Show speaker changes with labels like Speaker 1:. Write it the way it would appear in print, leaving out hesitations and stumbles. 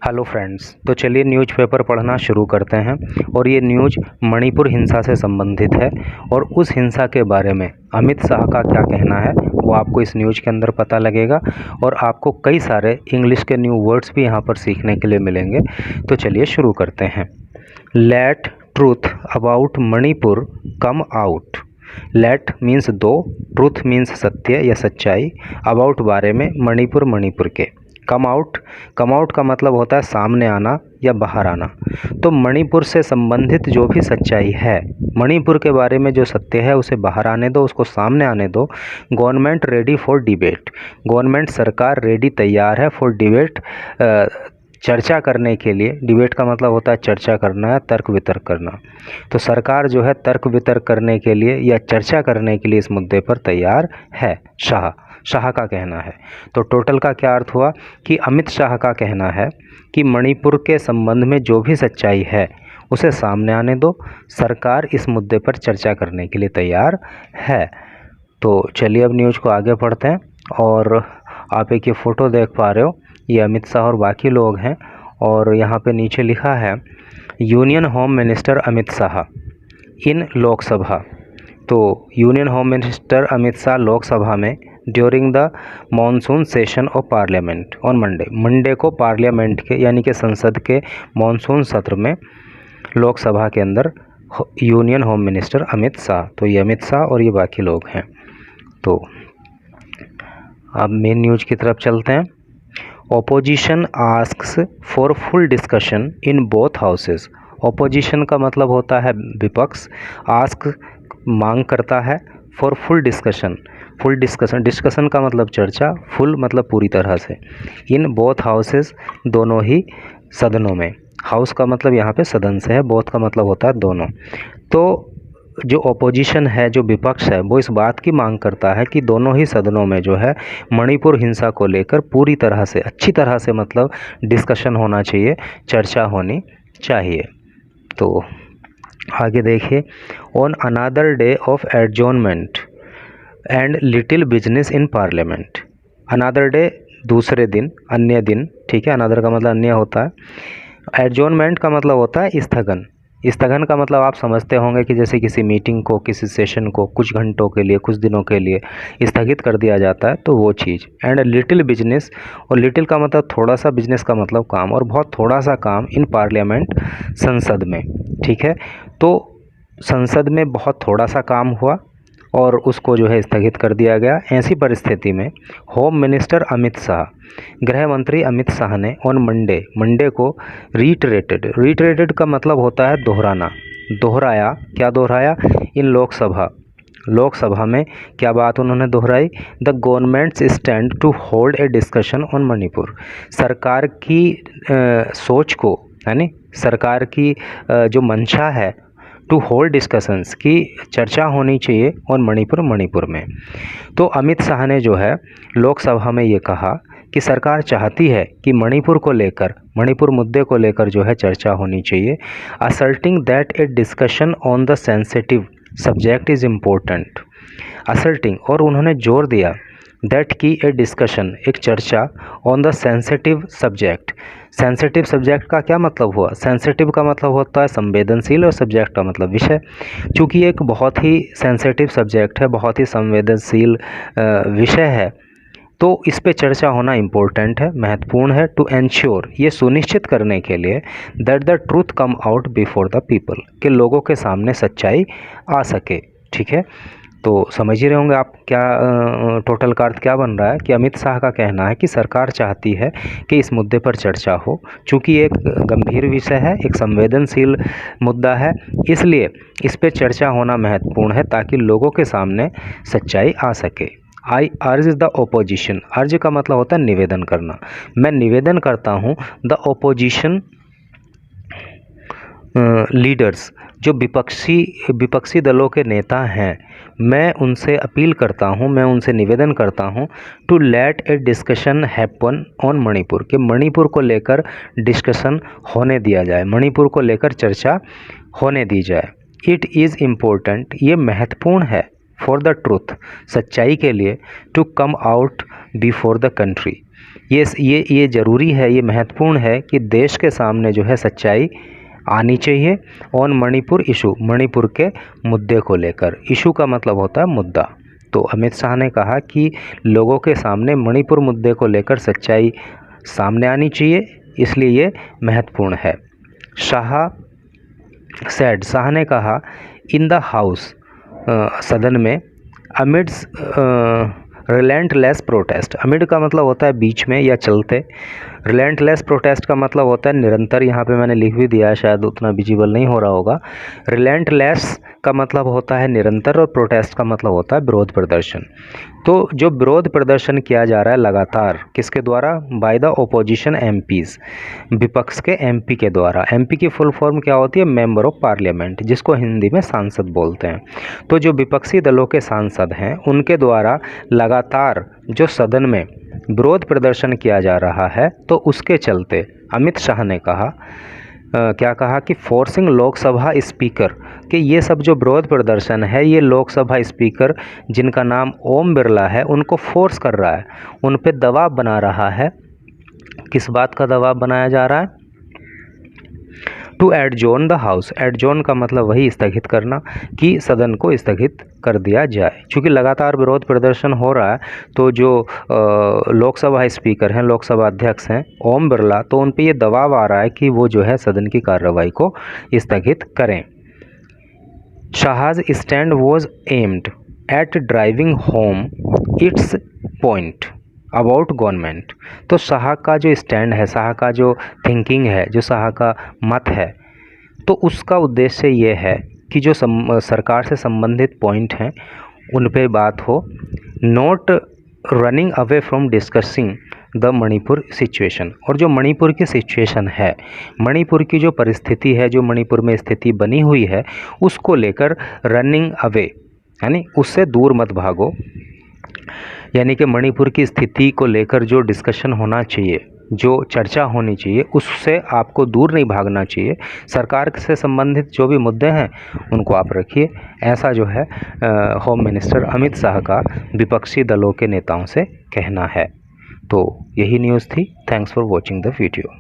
Speaker 1: Hello friends, तो चलिए newspaper पढ़ना शुरू करते हैं। और ये न्यूज़ मणिपुर हिंसा से संबंधित है और उस हिंसा के बारे में अमित शाह का क्या कहना है वो आपको इस न्यूज़ के अंदर पता लगेगा। और आपको कई सारे इंग्लिश के न्यू वर्ड्स भी यहाँ पर सीखने के लिए मिलेंगे। तो चलिए शुरू करते हैं। Let truth about Manipur come out. Let means दो, ट्रूथ मीन्स सत्य या सच्चाई, अबाउट बारे में, मणिपुर के। कम आउट का मतलब होता है सामने आना या बाहर आना। तो मणिपुर से संबंधित जो भी सच्चाई है, मणिपुर के बारे में जो सत्य है उसे बाहर आने दो, उसको सामने आने दो। Government ready for debate. Government सरकार रेडी तैयार है फॉर डिबेट, चर्चा करने के लिए। डिबेट का मतलब होता है चर्चा करना है, तर्क वितर्क करना। तो सरकार जो है तर्क वितर्क करने के लिए या चर्चा करने के लिए इस मुद्दे पर तैयार है। शाह का कहना है। तो टोटल का क्या अर्थ हुआ कि अमित शाह का कहना है कि मणिपुर के संबंध में जो भी सच्चाई है उसे सामने आने दो, सरकार इस मुद्दे पर चर्चा करने के लिए तैयार है। तो चलिए अब न्यूज़ को आगे पढ़ते हैं। और आप एक ये फ़ोटो देख पा रहे हो, ये अमित शाह और बाकी लोग हैं। और यहाँ पे नीचे लिखा है union home minister Amit Shah in Lok Sabha. तो union home minister Amit Shah Lok Sabha में during the monsoon session of parliament on Monday को पार्लियामेंट के यानी कि संसद के मॉनसून सत्र में लोकसभा के अंदर union home minister Amit Shah. तो ये अमित शाह और ये बाकी लोग हैं। तो अब मेन न्यूज़ की तरफ चलते हैं। Opposition asks for full discussion in both houses. Opposition का मतलब होता है विपक्ष, आस्क मांग करता है, फॉर फुल डिस्कशन डिस्कशन का मतलब चर्चा, फुल मतलब पूरी तरह से, इन बोथ हाउसेस दोनों ही सदनों में। हाउस का मतलब यहाँ पे सदन से है, बोथ का मतलब होता है दोनों। तो जो ओपोजिशन है, जो विपक्ष है, वो इस बात की मांग करता है कि दोनों ही सदनों में जो है मणिपुर हिंसा को लेकर पूरी तरह से, अच्छी तरह से मतलब डिस्कशन होना चाहिए, चर्चा होनी चाहिए। तो आगे देखिए। On another day of adjournment and little business in parliament. Another day दूसरे दिन, अन्य दिन, ठीक है। अनदर का मतलब अन्य होता है। एडजॉर्नमेंट का मतलब होता है स्थगन। स्थगन का मतलब आप समझते होंगे कि जैसे किसी मीटिंग को, किसी सेशन को कुछ घंटों के लिए, कुछ दिनों के लिए स्थगित कर दिया जाता है, तो वो चीज़। एंड लिटिल बिजनेस, और लिटिल का मतलब थोड़ा सा, बिजनेस का मतलब काम, और बहुत थोड़ा सा काम इन पार्लियामेंट, संसद में, ठीक है। तो संसद में बहुत थोड़ा सा काम हुआ और उसको जो है स्थगित कर दिया गया। ऐसी परिस्थिति में होम मिनिस्टर अमित शाह, गृह मंत्री अमित शाह ने ऑन मंडे को रीटरेटेड का मतलब होता है दोहराना, दोहराया। क्या दोहराया? इन लोकसभा में क्या बात उन्होंने दोहराई? The government's stand to hold a discussion on Manipur. सरकार की सोच को, यानी सरकार की जो मंशा है, टू होल्ड डिस्कशंस की चर्चा होनी चाहिए और मणिपुर में। तो अमित शाह ने जो है लोकसभा में ये कहा कि सरकार चाहती है कि मणिपुर मुद्दे को लेकर जो है चर्चा होनी चाहिए। Asserting that A discussion on the sensitive subject is important. Asserting, और उन्होंने जोर दिया, दैट की ए डिस्कशन, एक चर्चा, on the sensitive subject. Sensitive subject का क्या मतलब हुआ? सेंसिटिव का मतलब होता है संवेदनशील और सब्जेक्ट का मतलब विषय। चूँकि एक बहुत ही सेंसिटिव सब्जेक्ट है, बहुत ही संवेदनशील विषय है, तो इस पे चर्चा होना इम्पोर्टेंट है, महत्वपूर्ण है। टू एंश्योर, ये सुनिश्चित करने के लिए, that the truth come out before the people, कि लोगों के सामने सच्चाई आ सके, ठीक है। तो समझ ही रहे होंगे आप क्या टोटल का अर्थ क्या बन रहा है कि अमित शाह का कहना है कि सरकार चाहती है कि इस मुद्दे पर चर्चा हो। चूँकि एक गंभीर विषय है, एक संवेदनशील मुद्दा है, इसलिए इस पे चर्चा होना महत्वपूर्ण है ताकि लोगों के सामने सच्चाई आ सके। आई अर्ज द ओपोजिशन, अर्ज का मतलब होता है निवेदन करना। मैं निवेदन करता हूँ द ओपोजिशन लीडर्स, जो विपक्षी दलों के नेता हैं, मैं उनसे अपील करता हूं, मैं उनसे निवेदन करता हूं, to let a discussion happen on Manipur, कि मणिपुर को लेकर डिस्कशन होने दिया जाए, मणिपुर को लेकर चर्चा होने दी जाए। इट इज़ इम्पोर्टेंट, ये महत्वपूर्ण है, फॉर द ट्रूथ, सच्चाई के लिए, to come out before the country, ये ज़रूरी है, ये महत्वपूर्ण है कि देश के सामने जो है सच्चाई आनी चाहिए ऑन मणिपुर इशू, मणिपुर के मुद्दे को लेकर। इशू का मतलब होता है मुद्दा। तो अमित शाह ने कहा कि लोगों के सामने मणिपुर मुद्दे को लेकर सच्चाई सामने आनी चाहिए, इसलिए ये महत्वपूर्ण है। शाह ने कहा इन द हाउस, सदन में, अमिड्स रिलेंटलेस प्रोटेस्ट। अमिड का मतलब होता है बीच में या चलते, रिलेंटलेस प्रोटेस्ट का मतलब होता है निरंतर। यहाँ पे मैंने लिख भी दिया है, शायद उतना विजिबल नहीं हो रहा होगा। रिलेंटलेस का मतलब होता है निरंतर और प्रोटेस्ट का मतलब होता है विरोध प्रदर्शन। तो जो विरोध प्रदर्शन किया जा रहा है लगातार, किसके द्वारा? बाय द ओपोजिशन एमपीज़, विपक्ष के एमपी के द्वारा। एमपी की फुल फॉर्म क्या होती है? मेंबर ऑफ पार्लियामेंट, जिसको हिंदी में सांसद बोलते हैं। तो जो विपक्षी दलों के सांसद हैं उनके द्वारा लगातार जो सदन में विरोध प्रदर्शन किया जा रहा है, तो उसके चलते अमित शाह ने कहा क्या कहा कि फोर्सिंग लोकसभा स्पीकर, कि ये सब जो विरोध प्रदर्शन है ये लोकसभा स्पीकर जिनका नाम ओम बिरला है उनको फोर्स कर रहा है, उन पे दबाव बना रहा है। किस बात का दबाव बनाया जा रहा है? To adjourn the house. Adjourn का मतलब वही स्थगित करना, कि सदन को स्थगित कर दिया जाए। क्योंकि लगातार विरोध प्रदर्शन हो रहा है, तो जो लोकसभा स्पीकर हैं, लोकसभा अध्यक्ष हैं ओम बिरला, तो उन पे ये दबाव आ रहा है कि वो जो है सदन की कार्रवाई को स्थगित करें। Shah's stand was aimed at driving home its point about government. तो शाह का जो स्टैंड है, शाह का जो थिंकिंग है, जो शाह का मत है, तो उसका उद्देश्य ये है कि जो सरकार से संबंधित पॉइंट हैं उन पे बात हो, not running away from discussing the Manipur situation. और जो मणिपुर की सिचुएशन है, मणिपुर की जो परिस्थिति है, जो मणिपुर में स्थिति बनी हुई है, उसको लेकर रनिंग अवे यानी उससे दूर मत भागो, यानी कि मणिपुर की स्थिति को लेकर जो डिस्कशन होना चाहिए, जो चर्चा होनी चाहिए, उससे आपको दूर नहीं भागना चाहिए। सरकार से संबंधित जो भी मुद्दे हैं उनको आप रखिए। ऐसा जो है होम मिनिस्टर अमित शाह का विपक्षी दलों के नेताओं से कहना है। तो यही न्यूज़ थी। Thanks for watching the video.